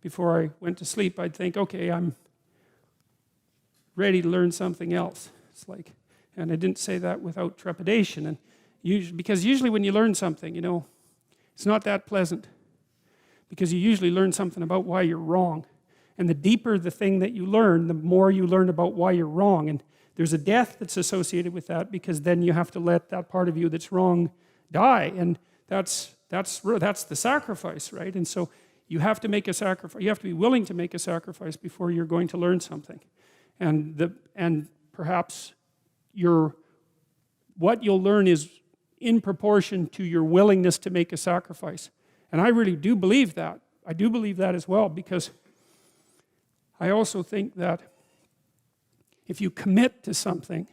before I went to sleep, I'd think, okay, I'm ready to learn something else. It's like, and I didn't say that without trepidation. And because usually when you learn something, it's not that pleasant. Because you usually learn something about why you're wrong. And the deeper the thing that you learn, the more you learn about why you're wrong. And there's a death that's associated with that, because then you have to let that part of you that's wrong die. And that's the sacrifice, right? And so you have to make a sacrifice. You have to be willing to make a sacrifice before you're going to learn something. And perhaps what you'll learn is in proportion to your willingness to make a sacrifice. And I really do believe that. I do believe that as well, because I also think that if you commit to something,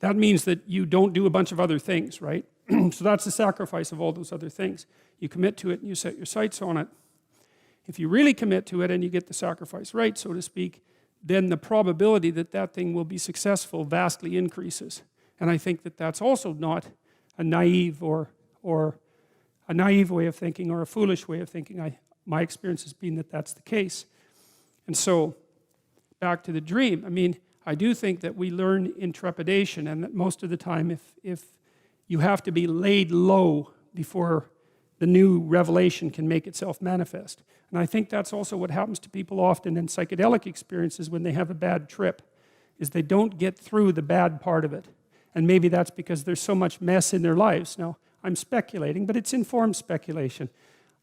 that means that you don't do a bunch of other things, right? So that's the sacrifice of all those other things. You commit to it and you set your sights on it. If you really commit to it and you get the sacrifice right, so to speak, then the probability that that thing will be successful vastly increases. And I think that that's also not a naive or a naive way of thinking or a foolish way of thinking. My experience has been that that's the case. And so, back to the dream, I mean, I do think that we learn in trepidation, and that most of the time, if you have to be laid low before the new revelation can make itself manifest. And I think that's also what happens to people often in psychedelic experiences when they have a bad trip, is they don't get through the bad part of it. And maybe that's because there's so much mess in their lives. Now, I'm speculating, but it's informed speculation.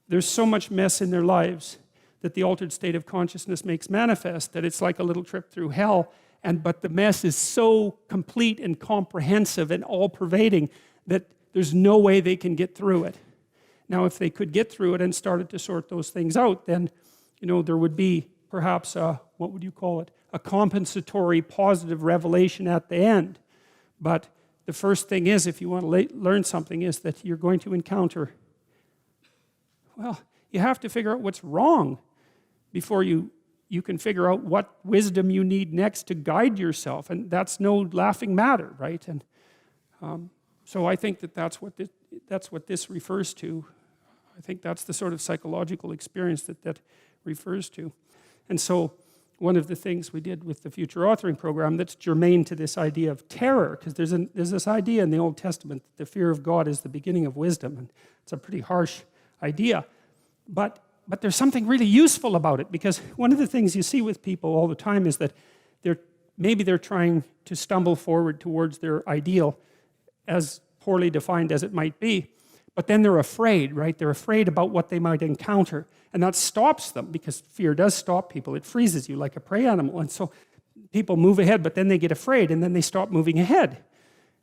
There's so much mess in their lives that the altered state of consciousness makes manifest that it's like a little trip through hell, but the mess is so complete and comprehensive and all-pervading that there's no way they can get through it. Now, if they could get through it and started to sort those things out, then there would be perhaps what would you call it? A compensatory positive revelation at the end. But the first thing is, if you want to learn something, is that you're going to encounter, well, you have to figure out what's wrong before you can figure out what wisdom you need next to guide yourself. And that's no laughing matter, right? And so I think that that's what this refers to. I think that's the sort of psychological experience that refers to. And so one of the things we did with the future authoring program that's germane to this idea of terror, because there's this idea in the Old Testament that the fear of God is the beginning of wisdom, and it's a pretty harsh idea. But there's something really useful about it, because one of the things you see with people all the time is that maybe they're trying to stumble forward towards their ideal, as poorly defined as it might be, but then they're afraid, right? They're afraid about what they might encounter, and that stops them, because fear does stop people. It freezes you like a prey animal, and so people move ahead, but then they get afraid, and then they stop moving ahead.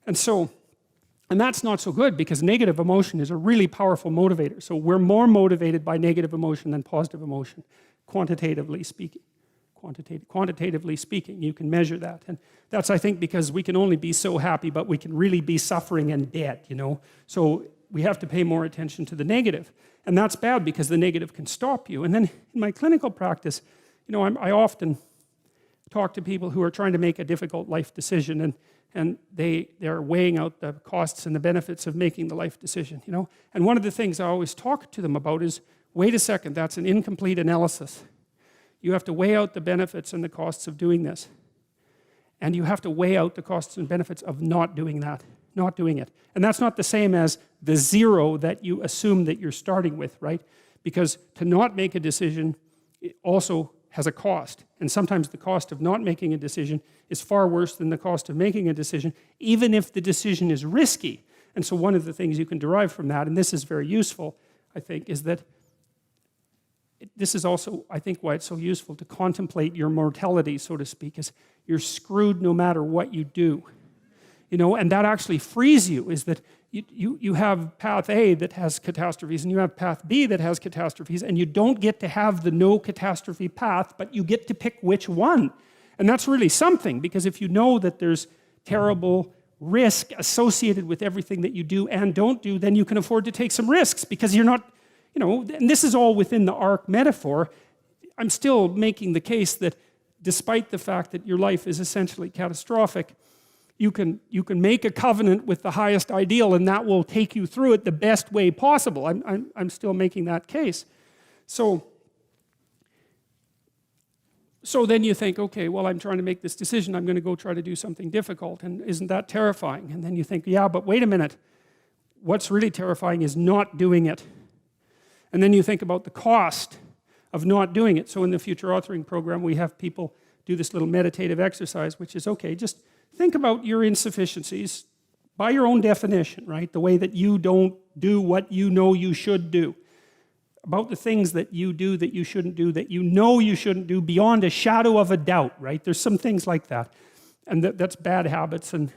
And that's not so good, because negative emotion is a really powerful motivator. So we're more motivated by negative emotion than positive emotion, quantitatively speaking. Quantitatively speaking, you can measure that. And that's, I think, because we can only be so happy, but we can really be suffering and dead, So we have to pay more attention to the negative. And that's bad, because the negative can stop you. And then in my clinical practice, I often talk to people who are trying to make a difficult life decision, and they're weighing out the costs and the benefits of making the life decision, And one of the things I always talk to them about is, wait a second, that's an incomplete analysis. You have to weigh out the benefits and the costs of doing this. And you have to weigh out the costs and benefits of not doing that, not doing it. And that's not the same as the zero that you assume that you're starting with, right? Because to not make a decision, it also has a cost. And sometimes the cost of not making a decision is far worse than the cost of making a decision, even if the decision is risky. And so one of the things you can derive from that, and this is very useful, I think, is that this is also, I think, why it's so useful to contemplate your mortality, so to speak, is you're screwed no matter what you do. And that actually frees you, is that you have path A that has catastrophes, and you have path B that has catastrophes, and you don't get to have the no catastrophe path, but you get to pick which one. And that's really something, because if you know that there's terrible risk associated with everything that you do and don't do, then you can afford to take some risks, because you're not, and this is all within the ark metaphor. I'm still making the case that despite the fact that your life is essentially catastrophic, you can make a covenant with the highest ideal, and that will take you through it the best way possible. I'm still making that case. So So then you think, okay, well, I'm trying to make this decision. I'm going to go try to do something difficult. And isn't that terrifying? And then you think, yeah, but wait a minute. What's really terrifying is not doing it. And then you think about the cost of not doing it. So in the future authoring program, we have people do this little meditative exercise, which is, okay, just think about your insufficiencies by your own definition, right? The way that you don't do what you know you should do. About the things that you do that you shouldn't do, that you know you shouldn't do beyond a shadow of a doubt, right? There's some things like that. And that's bad habits and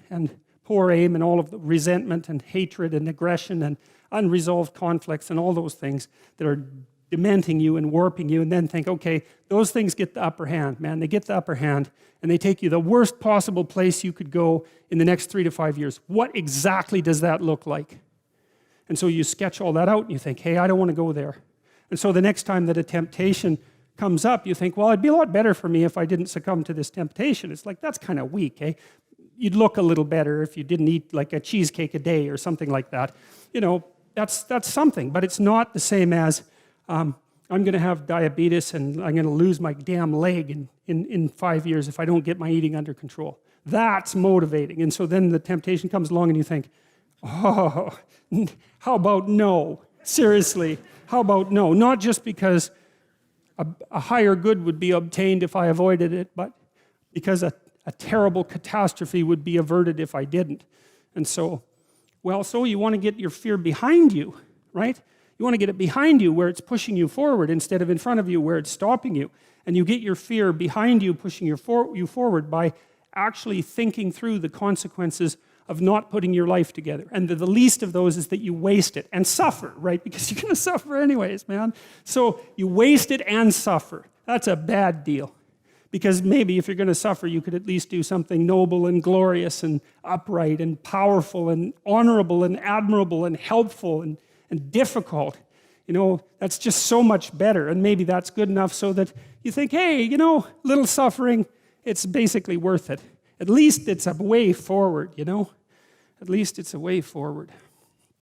poor aim and all of the resentment and hatred and aggression and unresolved conflicts and all those things that are dementing you and warping you, and then think, okay, those things get the upper hand, man. They get the upper hand, and they take you the worst possible place you could go in the next 3 to 5 years. What exactly does that look like? And so you sketch all that out, and you think, hey, I don't want to go there. And so the next time that a temptation comes up, you think, well, it'd be a lot better for me if I didn't succumb to this temptation. It's like, that's kind of weak, eh? You'd look a little better if you didn't eat like a cheesecake a day or something like that. You know, that's something, but it's not the same as I'm going to have diabetes and I'm going to lose my damn leg in 5 years if I don't get my eating under control. That's motivating. And so then the temptation comes along and you think, oh, how about no? Seriously, how about no? Not just because a higher good would be obtained if I avoided it, but because a terrible catastrophe would be averted if I didn't. And so, well, so you want to get your fear behind you, right? You want to get it behind you where it's pushing you forward instead of in front of you where it's stopping you. And you get your fear behind you, pushing you forward by actually thinking through the consequences of not putting your life together. And the least of those is that you waste it and suffer, right? Because you're going to suffer anyways, man. So you waste it and suffer. That's a bad deal. Because maybe if you're going to suffer, you could at least do something noble and glorious and upright and powerful and honorable and admirable and helpful and difficult. You know, that's just so much better. And maybe that's good enough so that you think, hey, you know, little suffering, it's basically worth it. At least it's a way forward, you know? At least it's a way forward.